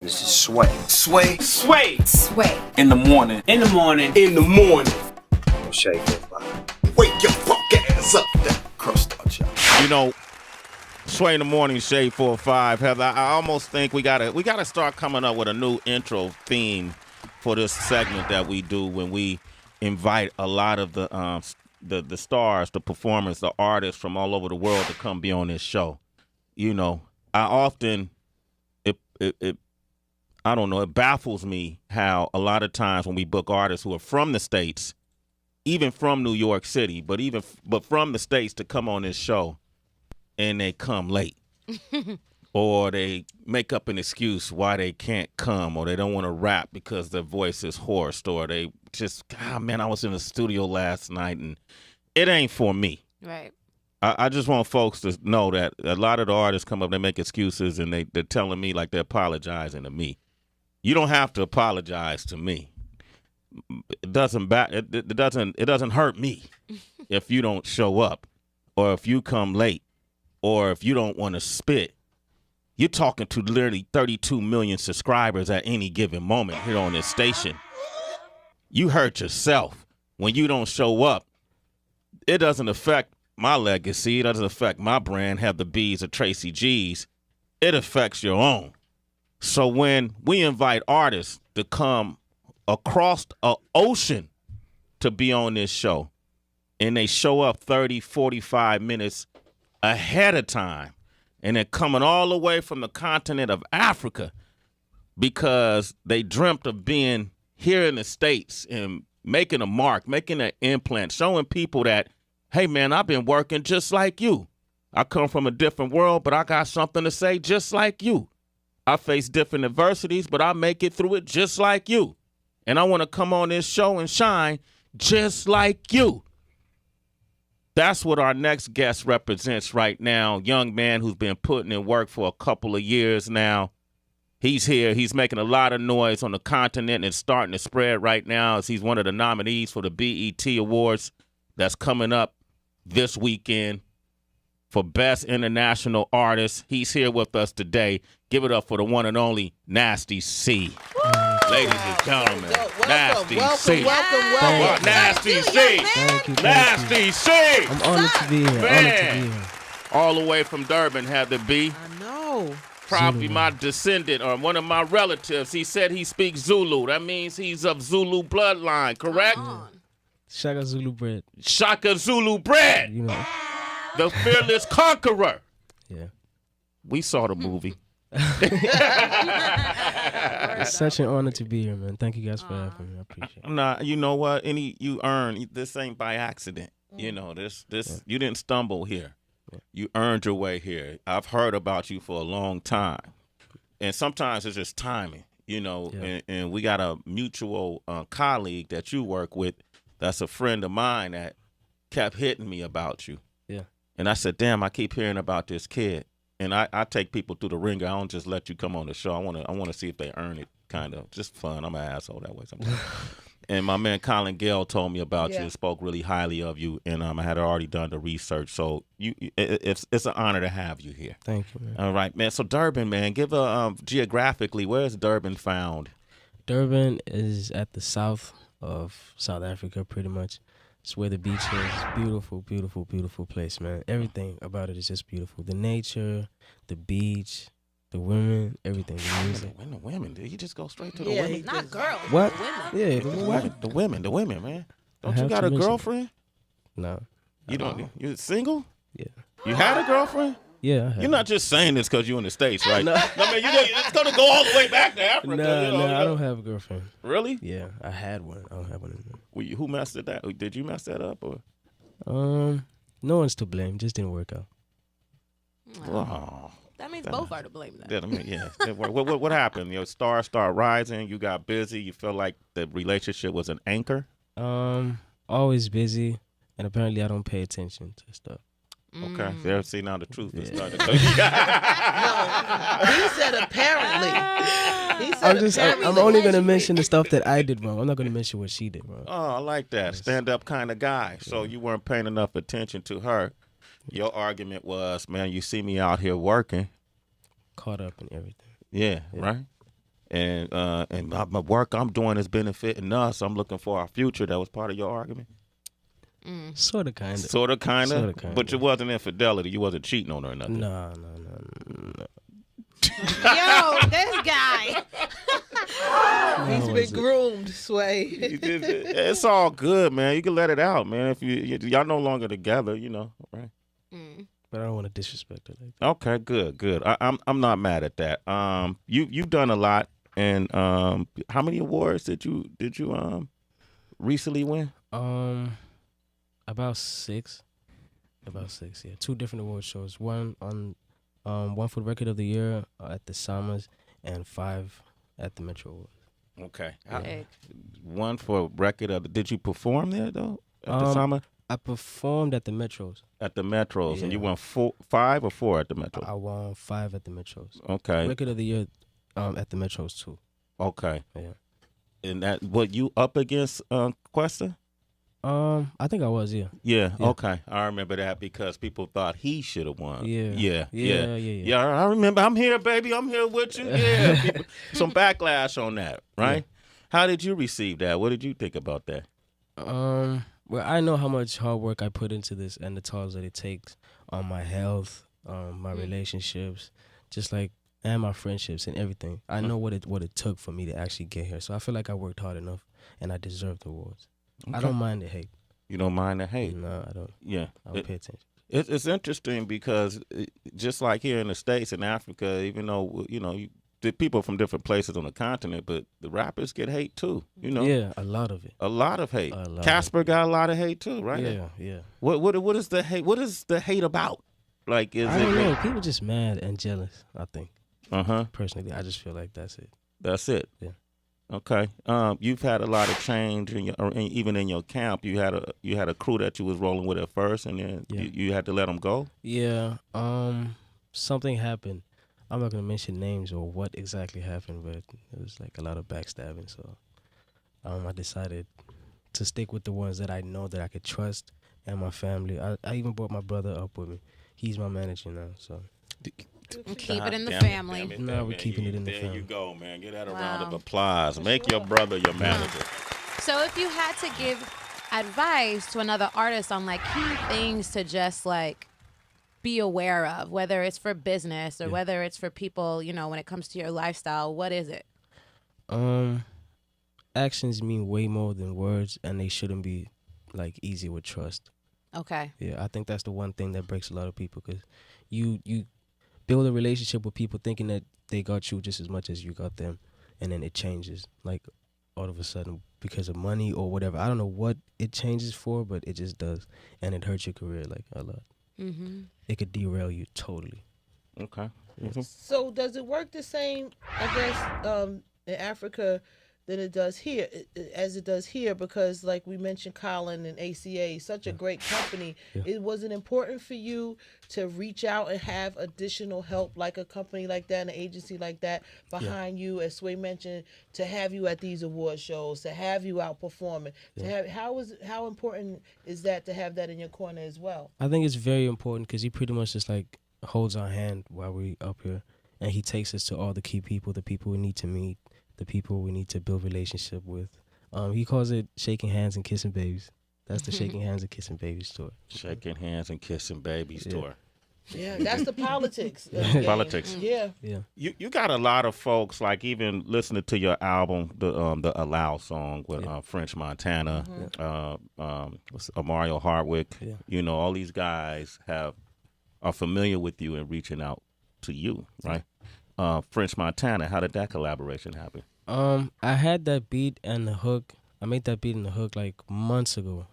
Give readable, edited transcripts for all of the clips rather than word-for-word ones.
This is Sway. Sway. Sway. Sway. In the morning. In the morning. In the morning. Shake it, body. Wake your fuck ass up. Crust out, y'all. You know, Sway in the morning, Shade 4 or 5. Heather, I almost think we gotta start coming up with a new intro theme for this segment that we do when we invite a lot of the stars, the performers, the artists from all over the world to come be on this show. You know, I often I don't know, it baffles me how a lot of times when we book artists who are from the States, even from New York City, but from the States to come on this show, and they come late. Or they make up an excuse why they can't come, or they don't want to rap because their voice is hoarse, or they just, man, I was in the studio last night, and it ain't for me. Right. I just want folks to know that a lot of the artists come up, they make excuses, and they're telling me like they're apologizing to me. You don't have to apologize to me. It doesn't hurt me if you don't show up, or if you come late, or if you don't want to spit. You're talking to literally 32 million subscribers at any given moment here on this station. You hurt yourself when you don't show up. It doesn't affect my legacy. It doesn't affect my brand, Have the B's or Tracy G's. It affects your own. So when we invite artists to come across an ocean to be on this show, and they show up 30, 45 minutes ahead of time, and they're coming all the way from the continent of Africa because they dreamt of being here in the States and making a mark, making an implant, showing people that, hey, man, I've been working just like you. I come from a different world, but I got something to say just like you. I face different adversities, but I make it through it just like you. And I want to come on this show and shine just like you. That's what our next guest represents right now. Young man who's been putting in work for a couple of years now. He's here. He's making a lot of noise on the continent and starting to spread right now as he's one of the nominees for the BET Awards that's coming up this weekend for Best International Artist. He's here with us today. Give it up for the one and only Nasty C. Ladies and gentlemen, Nasty C. Welcome. Nasty C. Thank you. Nasty C. I'm honored to be here. Man. All the way from Durban had to be. I know. Probably my descendant or one of my relatives. He said he speaks Zulu. That means he's of Zulu bloodline, correct? Shaka Zulu bread. Shaka Zulu bread. You know. The fearless conqueror. Yeah. We saw the movie. It's such an honor to be here, man. Thank you guys for having me. I appreciate it. Nah, you know what? You earned this ain't by accident. You know, this you didn't stumble here. You earned your way here. I've heard about you for a long time. And sometimes it's just timing, you know, and we got a mutual colleague that you work with that's a friend of mine that kept hitting me about you. Yeah. And I said, damn, I keep hearing about this kid. And I take people through the ringer. I don't just let you come on the show. I want to see if they earn it, kind of. Just fun. I'm an asshole that way sometimes. And my man Colin Gale told me about you, spoke really highly of you, and I had already done the research. So it's an honor to have you here. Thank you, man. All right, man. So Durban, man, give a geographically, where is Durban found? Durban is at the south of South Africa, pretty much. It's where the beach is. Beautiful, beautiful, beautiful place, man. Everything about it is just beautiful. The nature, the beach, the women, everything. The music. The women. Did you just go straight to the women? Not girls. What? Women. Yeah, The women, man. Don't you have got to a mention girlfriend? No. You don't. You single? Yeah. You had a girlfriend? Yeah, I have. You're not just saying this because you're in the States, right? No. I mean, it's going to go all the way back to Africa. No, I don't have a girlfriend. Really? Yeah, I had one. I don't have one anymore. Who messed it up? Did you mess that up? Or? No one's to blame. Just didn't work out. Oh. That means both are to blame then. Yeah, I mean, yeah. What happened? Your stars start rising. You got busy. You feel like the relationship was an anchor? Always busy, and apparently I don't pay attention to stuff. Okay. There, see, now the truth is starting to No, he said apparently. I'm only gonna mention the stuff that I did wrong. I'm not gonna mention what she did wrong. Oh, I like that. Stand-up kind of guy. So you weren't paying enough attention to her. Your argument was, man, you see me out here working. Caught up in everything. Yeah, right? and my work I'm doing is benefiting us. I'm looking for our future. That was part of your argument. Sort of, kind of. Sort of, kind Sorta, of. kinda. But it wasn't infidelity. You wasn't cheating on her or nothing. No. Yo, this guy. He's been groomed, Sway. It's all good, man. You can let it out, man. If y'all no longer together, right? But I don't want to disrespect her like that. Okay, good. I'm not mad at that. You've done a lot, and how many awards did you recently win? About six. Yeah. 2 different award shows. One for the Record of the Year at the Summers, and 5 at the Metro Awards. Okay. Big. One for Record of. Did you perform there though? At the Summer? I performed at the Metros. At the Metros, and Yeah. you won 5 or 4 at the Metros. I won 5 at the Metros. Okay. Record of the Year at the Metros too. Okay. Yeah. And that what you up against Questa? I think I was, yeah. Yeah. Yeah. Okay. I remember that because people thought he should have won. Yeah. Yeah. Yeah. I remember. I'm here, baby. I'm here with you. Yeah. People, some backlash on that, right? How did you receive that? What did you think about that? Well, I know how much hard work I put into this and the tolls that it takes on my health, my relationships, and my friendships and everything. I know what it took for me to actually get here. So I feel like I worked hard enough and I deserve the awards. Okay. I don't mind the hate. You don't mind the hate? No, I don't. Yeah. I don't pay attention. It's interesting because just like here in the States and Africa, even though, the people from different places on the continent, but the rappers get hate too, Yeah, a lot of it. A lot of hate. A lot. Casper got a lot of hate too, right? Yeah. What is the hate? What is the hate about? Like, is I don't know. People just mad and jealous, I think. Personally, I just feel like that's it. That's it. Yeah. Okay. You've had a lot of change even in your camp. You had a crew that you was rolling with at first, and then you had to let them go. Yeah. Something happened. I'm not gonna mention names or what exactly happened, but it was like a lot of backstabbing. So, I decided to stick with the ones that I know that I could trust and my family. I even brought my brother up with me. He's my manager now. So. Keep it in the Damn family. No, we're keeping it in the There family. you go, man. Get that a Wow. round of applause. Make your brother your manager. So if you had to give advice to another artist on key things to just be aware of, whether it's for business or whether it's for people, when it comes to your lifestyle, what is it? Actions mean way more than words, and they shouldn't be easy with trust. Okay. Yeah, I think that's the one thing that breaks a lot of people, because you build a relationship with people thinking that they got you just as much as you got them, and then it changes all of a sudden because of money or whatever. I don't know what it changes for, but it just does, and it hurts your career a lot. Mm-hmm. It could derail you totally. Okay. So does it work the same, I guess, in Africa than it does here, as it does here? Because like we mentioned, Colin and ACA, such a great company. Yeah. It wasn't important for you to reach out and have additional help, like a company like that, an agency like that behind you, as Sway mentioned, to have you at these award shows, to have you out performing, to have how important is that to have that in your corner as well? I think it's very important because he pretty much just holds our hand while we up here, and he takes us to all the key people, the people we need to meet, the people we need to build relationship with. He calls it shaking hands and kissing babies. That's the shaking hands and kissing babies tour. Shaking hands and kissing babies tour. Yeah, that's the politics. Politics. Yeah. You got a lot of folks even listening to your album, the Allow song with French Montana, Mario Hardwick. Yeah. All these guys are familiar with you and reaching out to you, right? French Montana, how did that collaboration happen? I had that beat and the hook. I made that beat and the hook months ago,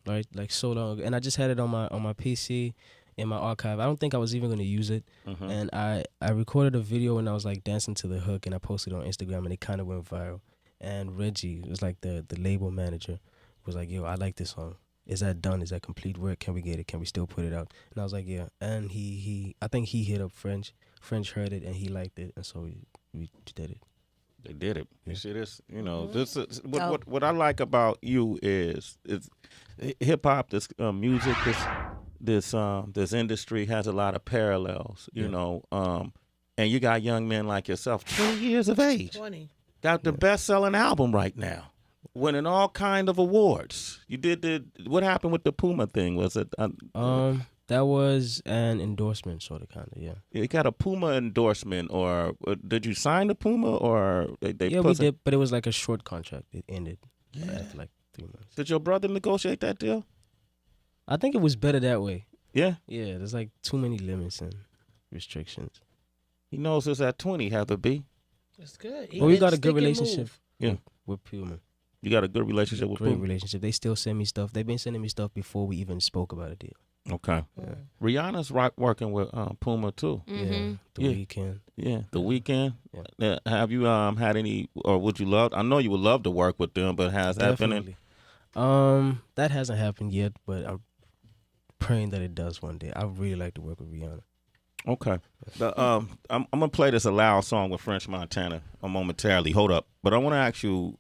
right? So long ago. And I just had it on my PC in my archive. I don't think I was even going to use it. Mm-hmm. And I recorded a video and I was dancing to the hook, and I posted it on Instagram, and it kind of went viral. And Reggie was the label manager, was yo, I like this song. Is that done? Is that complete work? Can we get it? Can we still put it out? And I was yeah. And I think he hit up French. French heard it and he liked it, and so we did it. They did it. You see this? This is what I like about you is hip hop. This music, this industry has a lot of parallels. and you got young men like yourself, 20 years of age, 20. got the best-selling album right now, winning all kind of awards. You did what happened with the Puma thing? Was it? That was an endorsement, sort of, kind of, yeah. You got a Puma endorsement, or did you sign the Puma, or they Yeah, we did, but it was like a short contract. It ended after like 3 months. Did your brother negotiate that deal? I think it was better that way. Yeah. Yeah, there's like too many limits and restrictions. He knows us at 20, Heather B. That's good. But we got a good relationship with Puma. You got a good relationship with Great Puma? relationship. They still send me stuff. They've been sending me stuff before we even spoke about a deal. Okay. Yeah. Rihanna's working with Puma too. Yeah, the weekend. Yeah, the weekend. Yeah. Have you had any, or would you love? I know you would love to work with them, but has that been? That hasn't happened yet, but I'm praying that it does one day. I would really like to work with Rihanna. Okay. I'm gonna play this Allow song with French Montana momentarily. Hold up, but I want to ask you,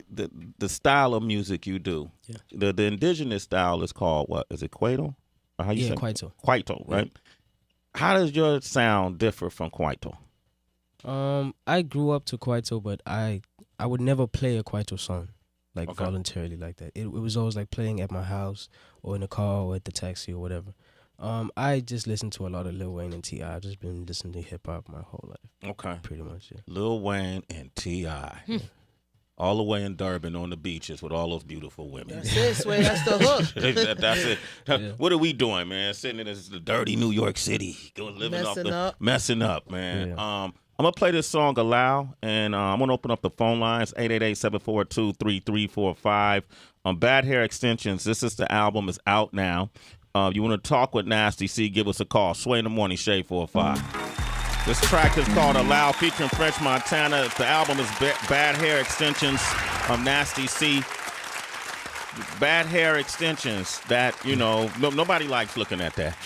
the style of music you do. Yeah. The indigenous style is called what? Is it Kwaito? Or how you say? Kwaito. Kwaito, right? Yeah. How does your sound differ from Kwaito? I grew up to Kwaito, but I would never play a Kwaito song like voluntarily like that. It was always like playing at my house or in the car or at the taxi or whatever. I just listen to a lot of Lil Wayne and T.I. I've just been listening to hip hop my whole life. Okay. Pretty much, yeah. Lil Wayne and T.I. All the way in Durban on the beaches with all those beautiful women. That's it, Sway. That's the hook. That's it. Yeah. What are we doing, man? Sitting in this dirty New York City, messing up, man. Yeah. I'm gonna play this song Allow, and I'm gonna open up the phone lines 888-742-3345. Bad Hair Extensions. This is the album. Is out now. You want to talk with Nasty C? Give us a call. Sway in the Morning, Shade 405. This track is called Allow, featuring French Montana. The album is Bad Hair Extensions of Nasty C. Bad hair extensions that, nobody likes looking at that.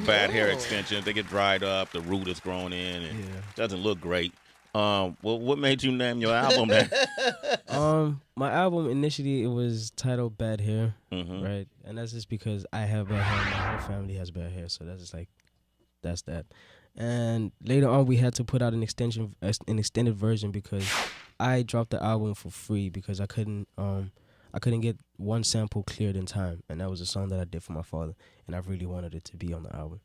Bad hair extensions, they get dried up, the root is growing in, and it doesn't look great. Well, what made you name your album that? My album, initially, it was titled Bad Hair, right? And that's just because I have bad hair, my whole family has bad hair, so that's just like, that's that. And later on, we had to put out an extended version because I dropped the album for free because I couldn't get one sample cleared in time, and that was a song that I did for my father, and I really wanted it to be on the album.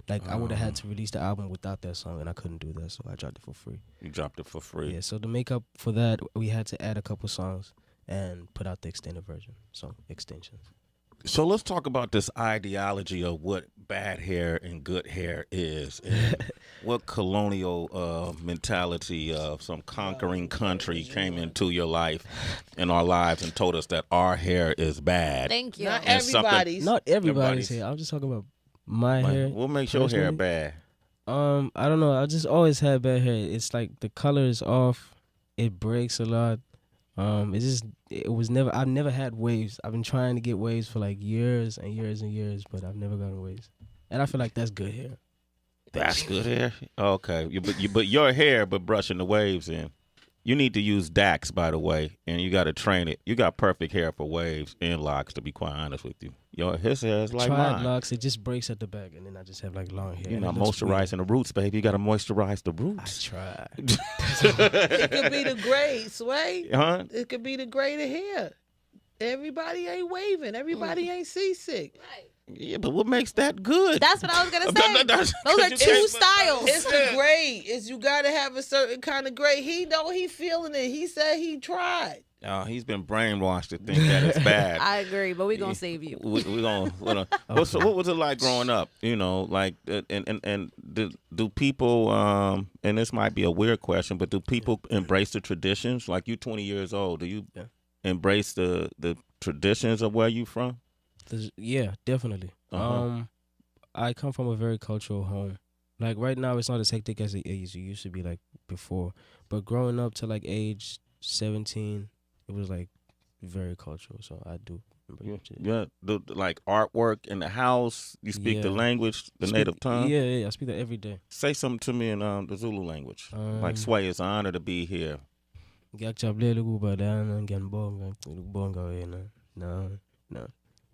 Like, I would have had to release the album without that song, and I couldn't do that, so I dropped it for free. You dropped it for free? Yeah, so to make up for that, we had to add a couple songs and put out the extended version, so extensions. So let's talk about this ideology of what bad hair and good hair is, and what colonial mentality of some conquering country came into your life and our lives and told us that our hair is bad. Thank you. Not everybody's. Not everybody's hair. I'm just talking about my hair. What makes your hair bad? I don't know. I just always had bad hair. It's like the color is off. It breaks a lot. I've never had waves. I've been trying to get waves for like years and years and years, but I've never gotten waves. And I feel like that's good hair. That's good hair? Okay. But your hair, but brushing the waves in. You need to use Dax, by the way, and you got to train it. You got perfect hair for waves and locks, to be quite honest with you. His hair is like mine. Locks, it just breaks at the back, and then I just have like long hair. You're not moisturizing the roots, baby. You got to moisturize the roots. I tried. It could be the grade, Sway. Huh? It could be the grade of hair. Everybody ain't waving. Everybody ain't seasick. Right. Yeah, but what makes that good? That's what I was gonna say. Those are two styles. It's the grade. You got to have a certain kind of grade. He know he feeling it. He said he tried. He's been brainwashed to think that it's bad. I agree, but we're gonna save you. We're gonna. What was it like growing up? Like, and do people? And this might be a weird question, but do people embrace the traditions? Like, you 20 years old. Do you embrace the traditions of where you from? Yeah, definitely. I come from a very cultural home. Like, right now, it's not as hectic as it used to be, like, before. But growing up to, like, age 17, it was, like, very cultural. So I do embrace it. Yeah, like artwork in the house. You speak the language, native tongue. Yeah, I speak that every day. Say something to me in the Zulu language. Like, Sway, it's an honor to be here. No.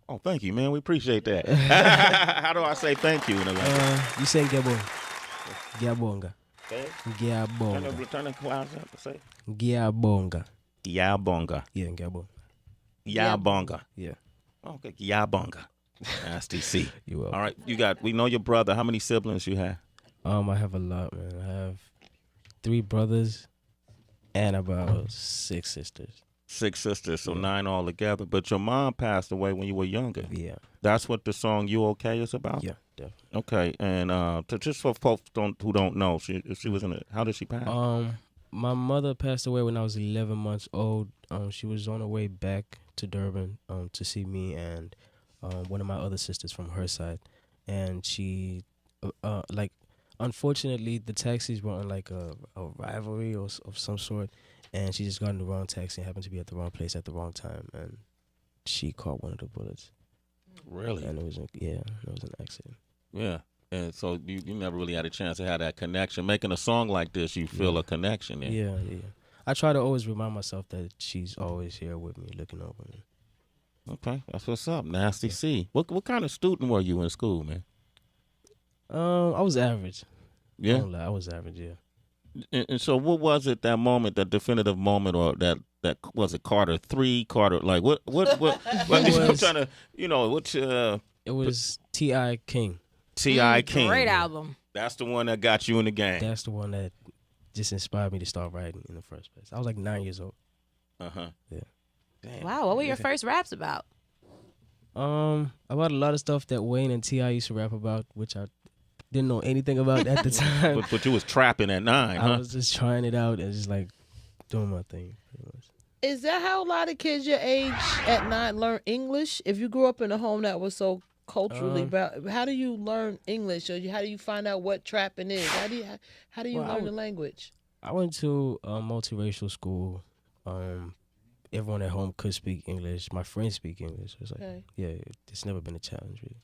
Oh, thank you, man. We appreciate that. How do I say thank you in the language? You say Gabon. Gabonga. Okay. Gabonga. Turn the clouds up and say. Gabonga. Yabonga. Yeah, Gabon. Yabonga. Yeah. Okay, Yabonga. Nasty C. You will. All right, we know your brother. How many siblings you have? I have a lot, man. I have 3 brothers and about 6 sisters. 6 sisters, so 9 altogether. But your mom passed away when you were younger. Yeah. That's what the song "You Okay" is about. Yeah, definitely. Okay, and just for folks who don't know, she was in it. How did she pass? My mother passed away when I was 11 months old. She was on her way back to Durban to see me and one of my other sisters from her side, and she unfortunately the taxis were on like a rivalry of some sort, and she just got in the wrong taxi and happened to be at the wrong place at the wrong time, and she caught one of the bullets. Really? And it was an accident. Yeah. And so you never really had a chance to have that connection. Making a song like this, you feel a connection there. Yeah. I try to always remind myself that she's always here with me, looking over me. Okay, that's what's up. Nasty C. What kind of student were you in school, man? I was average. Yeah. I won't lie, I was average. Yeah. And so, what was it? That moment, that definitive moment, or that was it? Carter 3, Carter like what? I'm trying to, what? It was T.I. King. T.I. King. Great album. That's the one that got you in the game. That's the one that just inspired me to start writing in the first place. I was like 9 years old. Uh-huh. Yeah. Damn. Wow, what were your first raps about? About a lot of stuff that Wayne and T.I. used to rap about, which I didn't know anything about at the time. But you was trapping at 9, huh? I was just trying it out and just like doing my thing, pretty much. Is that how a lot of kids your age at 9 learn English? If you grew up in a home that was so culturally how do you learn English, or how do you find out what trapping is? How do you learn the language? I went to a multiracial school. Everyone at home could speak English. My friends speak English. So it's like, it's never been a challenge, really.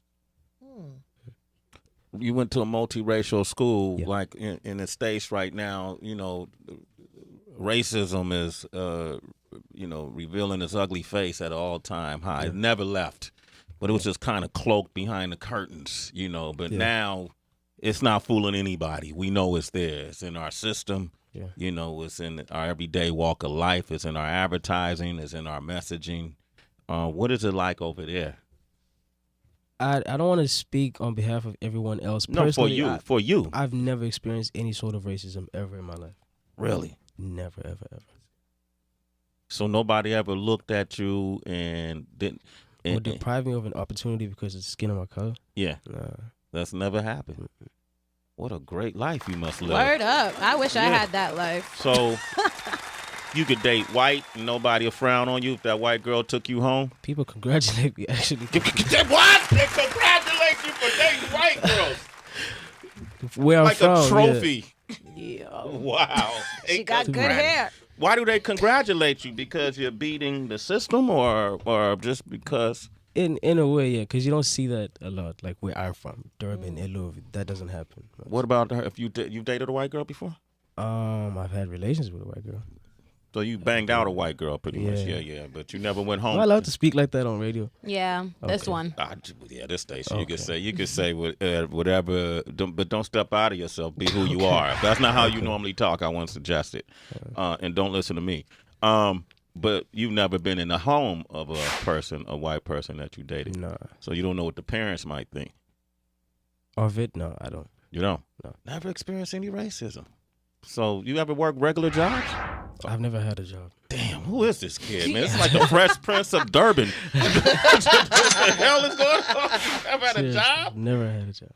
You went to a multiracial school, Yeah. like in the States right now, racism is, revealing its ugly face at an all-time high. It never left, but it was just kind of cloaked behind the curtains, But now it's not fooling anybody. We know it's there. It's in our system. Yeah. It's in our everyday walk of life. It's in our advertising. It's in our messaging. What is it like over there? I don't want to speak on behalf of everyone else. No, Personally, for you. I've never experienced any sort of racism ever in my life. Really? Never, ever, ever. So nobody ever looked at you and didn't... Or deprive me of an opportunity because of the skin of my color? Yeah. Nah. That's never happened. What a great life you must live. Word up. I wish I had that life. So you could date white and nobody will frown on you if that white girl took you home? People congratulate me, actually. What? They congratulate you for dating white girls. Where I'm like from, a trophy. Yeah. Wow. She got good hair. Why do they congratulate you? Because you're beating the system, or just because? In a way, yeah, because you don't see that a lot. Like where I'm from, Durban, Eluv, that doesn't happen. What about her? If you've dated a white girl before? I've had relations with a white girl. So you banged out a white girl pretty much. Yeah. Yeah. But you never went home. Am I allowed to speak like that on radio? Yeah, this Okay. one. This station. Okay. You can say whatever, but don't step out of yourself. Be who you are. If that's not how you normally talk, I won't suggest it. And don't listen to me. But you've never been in the home of a white person that you dated. Nah. So you don't know what the parents might think. Of it? No, I don't. You don't? No. Never experienced any racism. So you ever work regular jobs? I've never had a job. Damn, who is this kid, man? It's like the Fresh Prince of Durban. What the hell is going on? You ever had a Seriously, job? Never had a job.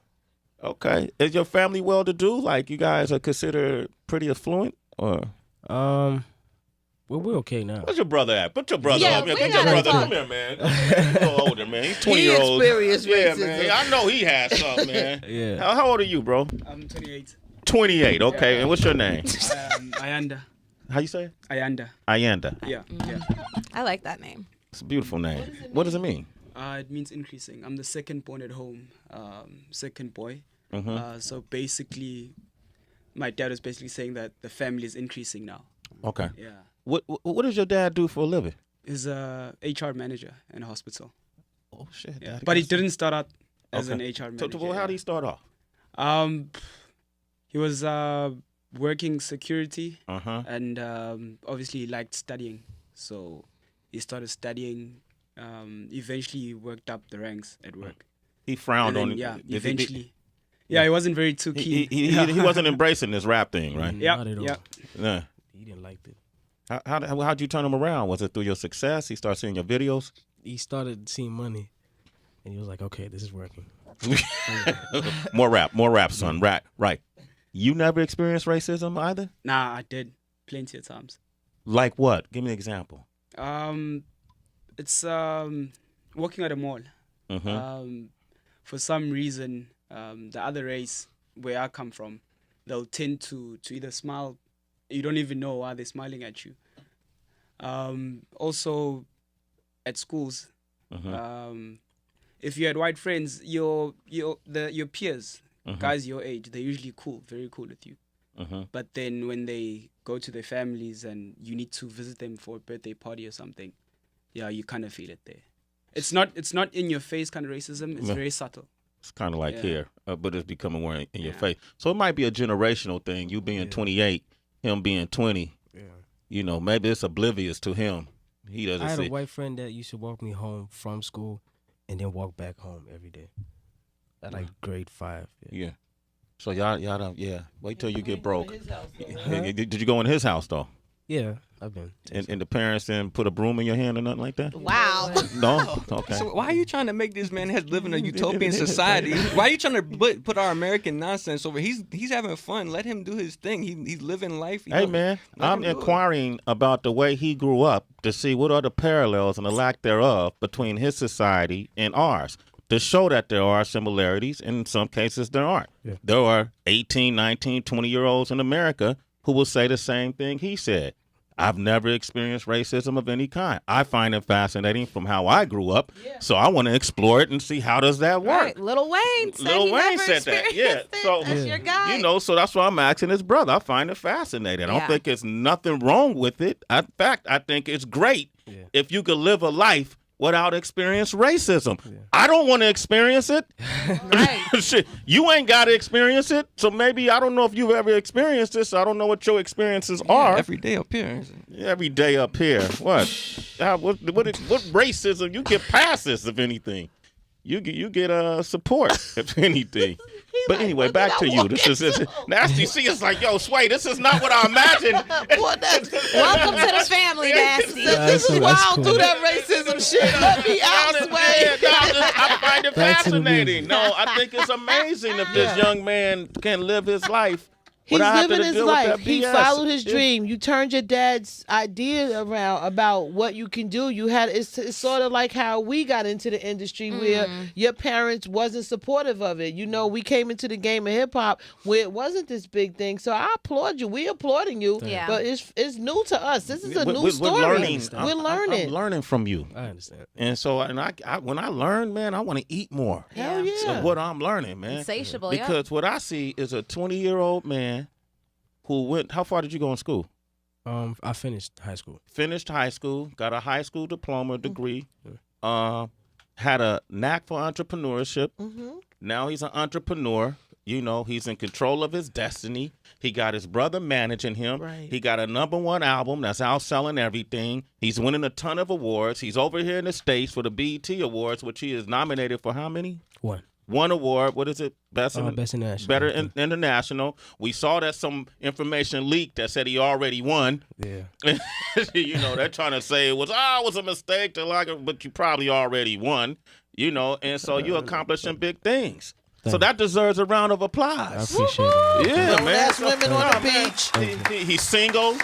Okay. Is your family well-to-do? Like, you guys are considered pretty affluent? Or Well, we're okay now. where's your brother at? Put your brother Yeah, up here. we Put your gotta brother. talk. Come here, man. He's a little older, man. He's 20 He year old. experienced Yeah, racism. man. I know he has something, man. Yeah. How old are you, bro? I'm 28. 28. Okay. And what's your name? Ayanda. How you say it? Ayanda. Ayanda. Yeah. I like that name. It's a beautiful name. What does it mean? It means increasing. I'm the second born at home, second boy. Mm-hmm. So basically, my dad was basically saying that the family is increasing now. Okay. Yeah. What does your dad do for a living? He's a HR manager in a hospital. Oh shit! Yeah. Daddy But he got some- didn't start out as an Okay. HR So, manager. well, how yeah. did he start off? He was working security, Uh-huh. and obviously he liked studying. So he started studying. Eventually, he worked up the ranks at work. He frowned And then, on it. yeah, Did he- eventually. Yeah, he wasn't very too keen. He wasn't embracing this rap thing, right? Yeah, Not at all. yeah. Yeah. He didn't like it. How'd you turn him around? Was it through your success? He started seeing your videos? He started seeing money, and he was like, "Okay, this is working." More rap, son. Rap, right. You never experienced racism either? Nah, I did plenty of times. Like what? Give me an example. It's working at a mall. For some reason, the other race where I come from, they'll tend to either smile. You don't even know why they're smiling at you. Also, at schools, if you had white friends, your peers, guys your age, they're usually cool, very cool with you. But then when they go to their families and you need to visit them for a birthday party or something, yeah, you kind of feel it there. It's not in your face kind of racism. It's very subtle. It's kind of like Yeah. here, but it's becoming more in your face. So it might be a generational thing. You being 28, him being 20. Yeah. You know, maybe it's oblivious to him. He doesn't I had see. a white friend that used to walk me home from school, and then walk back home every day. At like grade 5. Yeah. So y'all don't. Yeah. Wait till you get broke. His house, though, right? Huh? Did you go in his house though? Yeah, I've been. And the parents didn't put a broom in your hand or nothing like that? Wow. No. Okay. So why are you trying to make this man has live in a utopian society? Why are you trying to put our American nonsense over? He's having fun. Let him do his thing. He's living life. Hey man, let I'm him do it. inquiring about the way he grew up to see what are the parallels and the lack thereof between his society and ours. To show that there are similarities, and in some cases there aren't. Yeah. There are 18, 19, 20-year-olds in America who will say the same thing he said. I've never experienced racism of any kind. I find it fascinating from how I grew up, so I want to explore it and see how does that work. Right. Lil Wayne said Lil he Wayne never said that. Yeah. experienced it. So That's your guy. you know, so that's why I'm asking his brother. I find it fascinating. I don't Yeah. think there's nothing wrong with it. In fact, I think it's great if you could live a life without experience racism. I don't want to experience it. Right. Shit, you ain't got to experience it. So maybe I don't know if you've ever experienced this. So I don't know what your experiences are. every day up here. Every day up here. What? What racism? You get passes if anything. You get support if anything. But anyway, back to you. This is Nasty C is like, yo, Sway, this is not what I imagined. Welcome to the family, Nasty. This is why I don't do that racism shit. Let me out, Yeah, Sway. I find it Back to the fascinating. music. No, I think it's amazing if this young man can live his life. He's without having living to his deal with life. that He BS. followed his Yeah. dream. You turned your dad's idea around about what you can do. You had it's sort of like how we got into the industry where your parents wasn't supportive of it. You know, we came into the game of hip hop where it wasn't this big thing. So I applaud you. We applauding you. Yeah. But it's new to us. This is a new We're story. learning. We're learning. I'm learning from you. I understand. And so, I when I learn, man, I want to eat more. Hell Yeah. yeah. Of what I'm learning, man. Insatiable, yeah. Because what I see is a 20-year-old man who went. How far did you go in school? I finished high school. Finished high school, got a high school diploma degree, had a knack for entrepreneurship. Now he's an entrepreneur. You know, he's in control of his destiny. He got his brother managing him. Right. He got a #1 album that's outselling everything. He's winning a ton of awards. He's over here in the States for the BET Awards, which he is nominated for how many? One award. What is it? Best international. Better international. We saw that some information leaked that said he already won. Yeah. You know, they're trying to say it was a mistake to like it, but you probably already won. You know, and so you're accomplishing big things. So that deserves a round of I applause. appreciate it. Yeah, Don't man. ask women on the man. beach. He's single.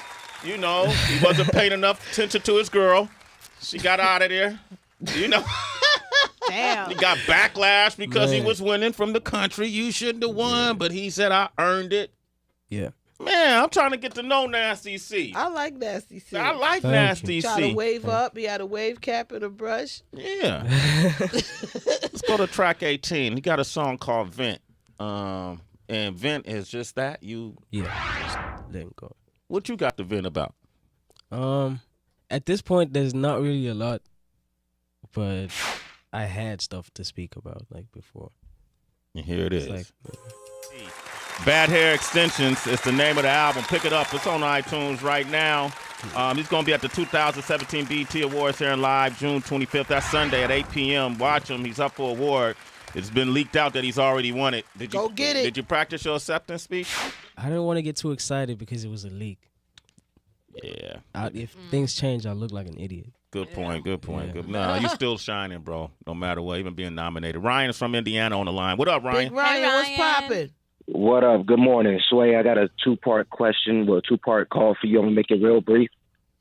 You know, he wasn't paying enough attention to his girl. She got out of there. You know. Damn. He got backlash because he Man. was winning from the country. You shouldn't have won, but he said, I earned it. Yeah. Man, I'm trying to get to know Nasty C. I like Nasty C. I like Thank Nasty Try to C. wave up. He had a wave cap and a brush. Yeah. Let's go to track 18. He got a song called Vent. And Vent is just that. Yeah. Just letting go. What you got to vent about? At this point, there's not really a lot, but I had stuff to speak about like before. And here it is. It's like, Bad Hair Extensions is the name of the album. Pick it up. It's on iTunes right now. He's going to be at the 2017 BET Awards here in live June 25th. That's Sunday at 8 p.m. Watch him. He's up for award. It's been leaked out that he's already won it. Go get it. Did you practice your acceptance speech? I didn't want to get too excited because it was a leak. Yeah. If things change, I look like an idiot. Good point. Good point. Yeah. Good. No, you still shining, bro. No matter what, even being nominated. Ryan is from Indiana on the line. What up, Ryan? Big Ryan, what's Ryan. poppin'? What up? Good morning, Sway. I got a two-part question, well, a two-part call for you. I'm gonna make it real brief.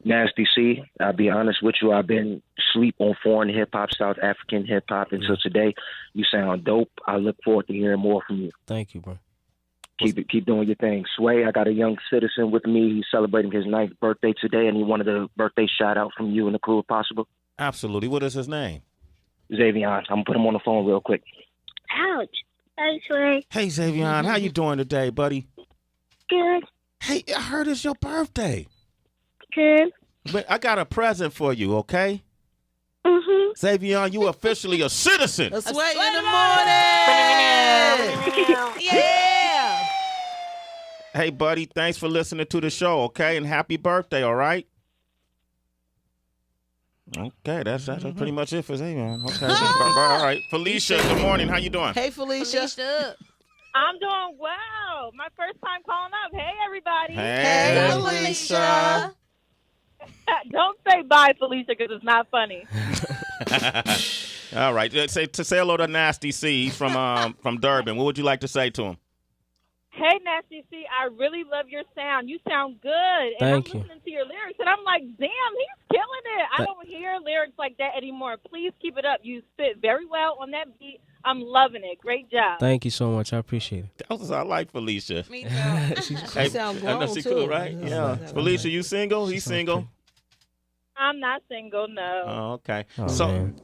Nasty C, I'll be honest with you. I've been asleep on foreign hip-hop, South African hip-hop until today. You sound dope. I look forward to hearing more from you. Thank you, bro. Keep doing your thing. Sway, I got a young citizen with me. He's celebrating his 9th birthday today, and he wanted a birthday shout-out from you and the crew if possible. Absolutely. What is his name? Xavier, I'm going to put him on the phone real quick. Ouch. Thanks, Ray. Hey, Xavier, how you doing today, buddy? Good. Hey, I heard it's your birthday. Good. But I got a present for you, okay? Mm-hmm. Xavier, you officially a citizen. A Sway in the morning. Yeah. Hey, buddy, thanks for listening to the show, okay? And happy birthday, all right? Okay, that's pretty much it for Xavier. Okay, all right. Felicia, good morning. How you doing? Hey, Felicia. I'm doing well. My first time calling up. Hey, everybody. Hey, Felicia. Don't say bye, Felicia, because it's not funny. All right. Say hello to Nasty C from Durban. What would you like to say to him? Hey, Nasty C, I really love your sound. You sound good. And Thank I'm you. listening to your lyrics, and I'm like, damn, he's killing it. I don't hear lyrics like that anymore. Please keep it up. You fit very well on that beat. I'm loving it. Great job. Thank you so much. I appreciate it. I like Felicia. Me too. Hey, sound I know grown, she too. cool, right? Yeah. Felicia, you single? He's sounds single. okay. I'm not single, no. Oh, okay. Oh, so, man.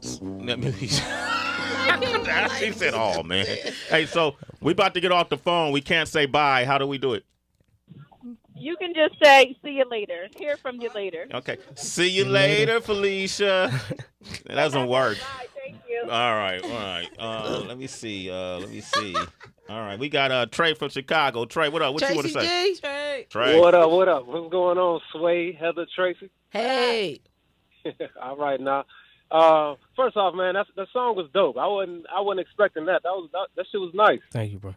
let me. She said, "Oh man." Hey, so we about to get off the phone. We can't say bye. How do we do it? You can just say, see you later. Hear from you later. Okay. See you later, Felicia. That doesn't work. Bye, thank you. All right. Let me see. All right. We got Trey from Chicago. Trey, what up? What you want to say? Tracy G. Trey. What up? What's going on, Sway, Heather, Tracy? Hey. All right, now. First off, man, that song was dope. I wasn't expecting that. That shit was nice. Thank you, bro.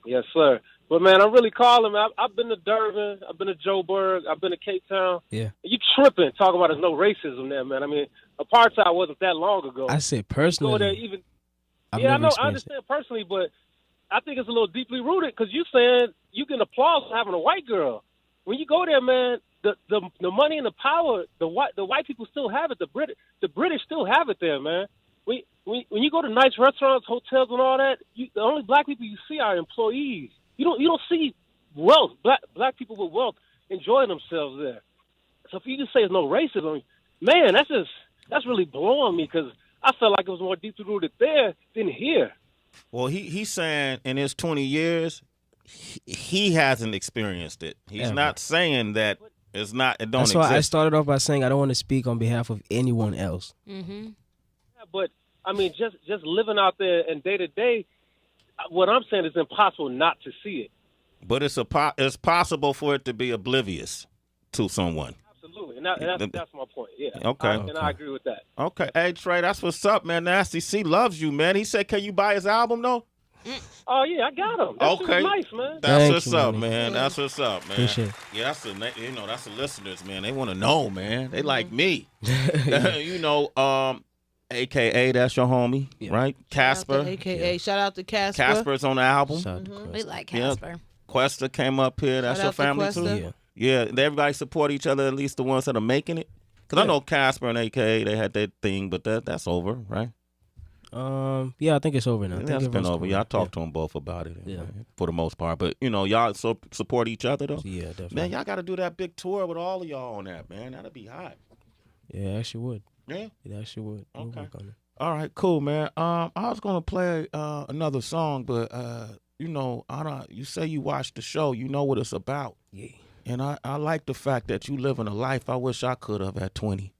Yes, sir. But man, I'm really calling, man. I've been to Durban, I've been to Joburg, I've been to Cape Town. Yeah. You tripping talking about there's no racism there, man. I mean, apartheid wasn't that long ago. I said Go personally. there even. I've Yeah, I never know. I experienced it. understand personally, but I think it's a little deeply rooted because you saying you get applause for having a white girl. When you go there, man, the money and the power, the white people still have it. The British still have it there, man. When you go to nice restaurants, hotels, and all that, the only black people you see are employees. You don't see wealth, black people with wealth enjoying themselves there. So if you just say there's no racism, man, that's really blowing me because I felt like it was more deeply rooted there than here. Well, he's saying in his 20 years, he hasn't experienced it. He's not saying that it's not. It don't That's exist. why I started off by saying I don't want to speak on behalf of anyone else. Mm-hmm. Yeah, but I mean, just living out there and day to day, what I'm saying is impossible not to see it. But it's possible for it to be oblivious to someone. Absolutely, and that's my point. Yeah. Okay. And I agree with that. Okay. Hey, Trey, that's what's up, man. Nasty C loves you, man. He said, can you buy his album, though? Oh yeah, I got him. That shit was nice, man. That's Thank what's you, up, man. man. That's what's up, man. Appreciate it. Yeah, that's the listeners, man. They want to know, man. They like me. AKA that's your homie, right? Casper. AKA shout out to Casper. Casper's on the album. Shout out to Quest. We like Yeah. Casper. Questa came up here. That's Shout your out to family Questa. too. Yeah, everybody support each other. At least the ones that are making it. Because I know Casper and AKA they had their thing, but that's over, right? Yeah, I think it's over now. I think That's been everyone's over. cool. Yeah, I talked to them both about it. Yeah. For the most part, but y'all support each other though. Yeah, definitely. Man, y'all got to do that big tour with all of y'all on that, man. That'd be hot. Yeah, it actually would. Yeah. It actually would. We'll Okay. work on it. All right, cool, man. I was gonna play another song, but you say you watched the show, you know what it's about. Yeah. And I like the fact that you living a life I wish I could have at 20.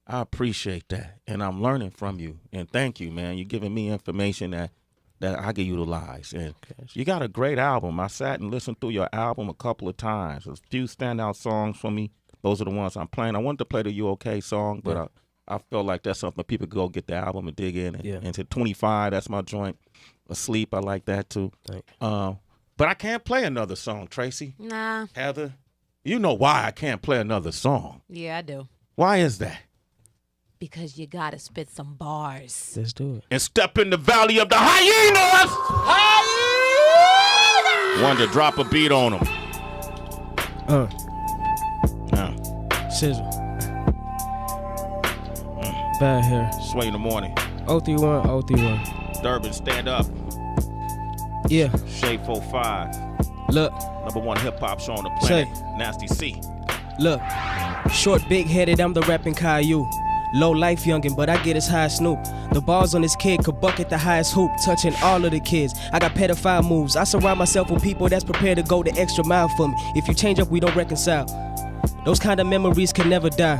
I appreciate that, and I'm learning from you. And thank you, man. You're giving me information that I can utilize. And you got a great album. I sat and listened through your album a couple of times. There's a few standout songs for me. Those are the ones I'm playing. I wanted to play the You Okay song, but I feel like that's something people could go get the album and dig in. And to 25, that's my joint. Asleep, I like that too. But I can't play another song, Tracy. Nah. Heather, you know why I can't play another song. Yeah, I do. Why is that? Because you gotta spit some bars. Let's do it. And step in the valley of the hyenas. Hyena! Wanted to drop a beat on them. Sizzle. Bad hair. Sway in the morning. 031. Durban, stand up. Yeah. Shade 45. Look. #1 hip hop show on the planet. Nasty C. Look. Short, big headed, I'm the rapping Caillou. Low life youngin', but I get as high as Snoop. The balls on this kid could bucket the highest hoop, touching all of the kids. I got pedophile moves. I surround myself with people that's prepared to go the extra mile for me. If you change up, we don't reconcile. Those kind of memories can never die.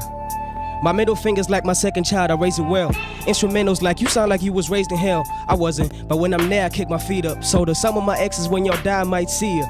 My middle finger's like my second child, I raise it well. Instrumentals like you sound like you was raised in hell. I wasn't, but when I'm there, I kick my feet up. So to some of my exes, when y'all die, I might see ya.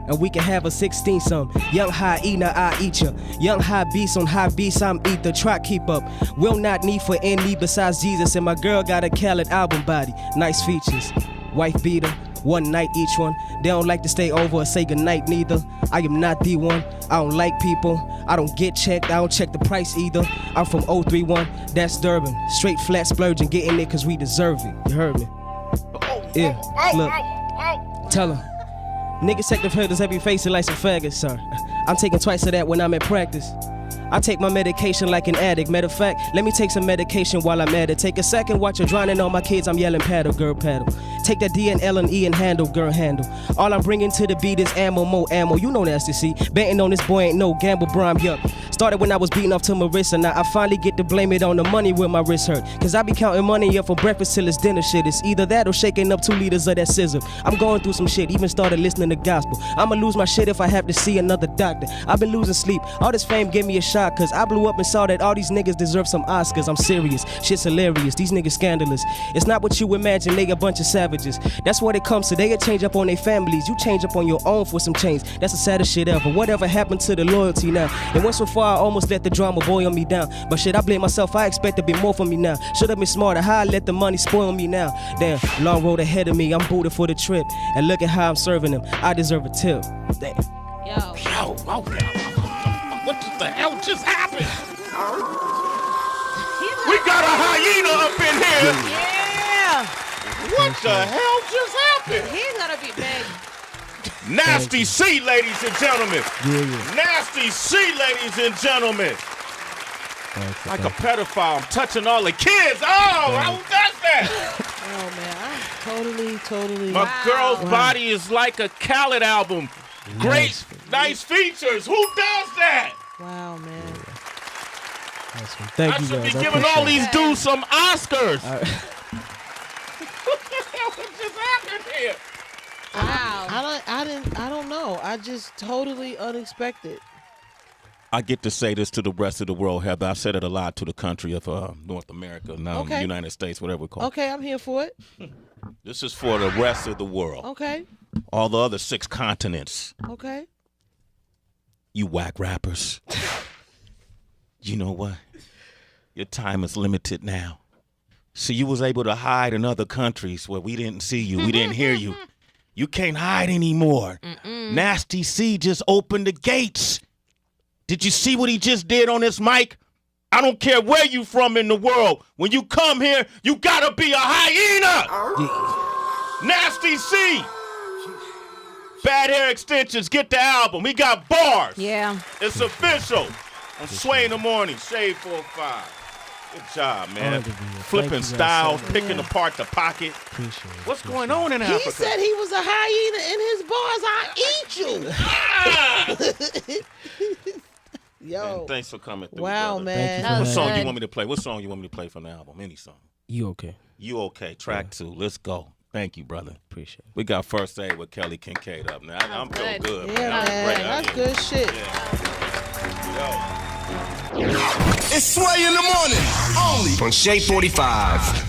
And we can have a 16-some. Young hyena, I eat ya. Young high beast on high beast, I'm ether. Try keep up. Will not need for any besides Jesus. And my girl got a Khaled album body. Nice features. Wife beater. One night each one. They don't like to stay over or say goodnight neither. I am not the one. I don't like people. I don't get checked. I don't check the price either. I'm from 031. That's Durban. Straight flat splurging. Getting it cause we deserve it. You heard me? Yeah. Look. Tell her. Niggas take the filters every face it like some faggots, sir. I'm taking twice of that when I'm in practice. I take my medication like an addict. Matter of fact, let me take some medication while I'm at it. Take a second, watch her drowning on my kids. I'm yelling paddle, girl, paddle. Take that D and L and E and handle, girl, handle. All I'm bringing to the beat is ammo, more ammo. You know Nasty C. Betting on this boy ain't no gamble, bro, I'm yup. Started when I was beating off to Marissa. Now I finally get to blame it on the money when my wrist hurt. Cause I be counting money up from breakfast till it's dinner shit. It's either that or shaking up 2 liters of that scissor. I'm going through some shit, even started listening to gospel. I'ma lose my shit if I have to see another doctor. I've been losing sleep. All this fame gave me a shot. Cause I blew up and saw that all these niggas deserve some Oscars. I'm serious. Shit's hilarious. These niggas scandalous. It's not what you imagine. They a bunch of savages. That's what it comes to. They'll change up on their families. You change up on your own for some change. That's the saddest shit ever. Whatever happened to the loyalty now? It went so far I almost let the drama boil me down. But shit, I blame myself. I expect a bit more from me now. Should've been smarter. How I let the money spoil me now. Damn, long road ahead of me. I'm booted for the trip. And look at how I'm serving them. I deserve a tip. Damn. Yo, what the hell just happened? We got a hyena up in here. Yeah. What the hell just happened? He's gonna be big. Nasty C, ladies and gentlemen. Nasty C, ladies and gentlemen. Like a pedophile, I'm touching all the kids. Oh, who does that? Oh man, I'm totally. My girl's body is like a Khaled album. Great, nice features. Who does that? Wow, man. Thank I you should guys. be giving all these dudes some Oscars. What just happened here? Wow. I don't know. I just totally unexpected. I get to say this to the rest of the world, Heather. I've said it a lot to the country of North America, now Okay. United States, whatever we call it. Okay, I'm here for it. This is for the rest of the world. Okay. All the other 6 continents. Okay. You whack rappers. You know what? Your time is limited now. So you was able to hide in other countries where we didn't see you, we didn't hear you. You can't hide anymore. Nasty C just opened the gates. Did you see what he just did on this mic? I don't care where you from in the world. When you come here, you gotta be a hyena. Nasty C. Bad Hair Extensions, get the album. We got bars. Yeah. It's official. On Sway in the Morning, Shade 45. Good job, man. Flipping styles, picking apart the pocket. What's going on in Africa? He said he was a hyena in his bars. I eat you. Yo. And thanks for coming through. Wow, brother. man. What song you want me to play? What song you want me to play from the album? Any song. You okay? You okay? Track 2. Let's go. Thank you, brother. Appreciate it. We got First Aid with Kelly Kincaid up now. I'm feeling good. Yeah, man. That's good shit. Yo. It's Sway in the morning, only on Shade 45.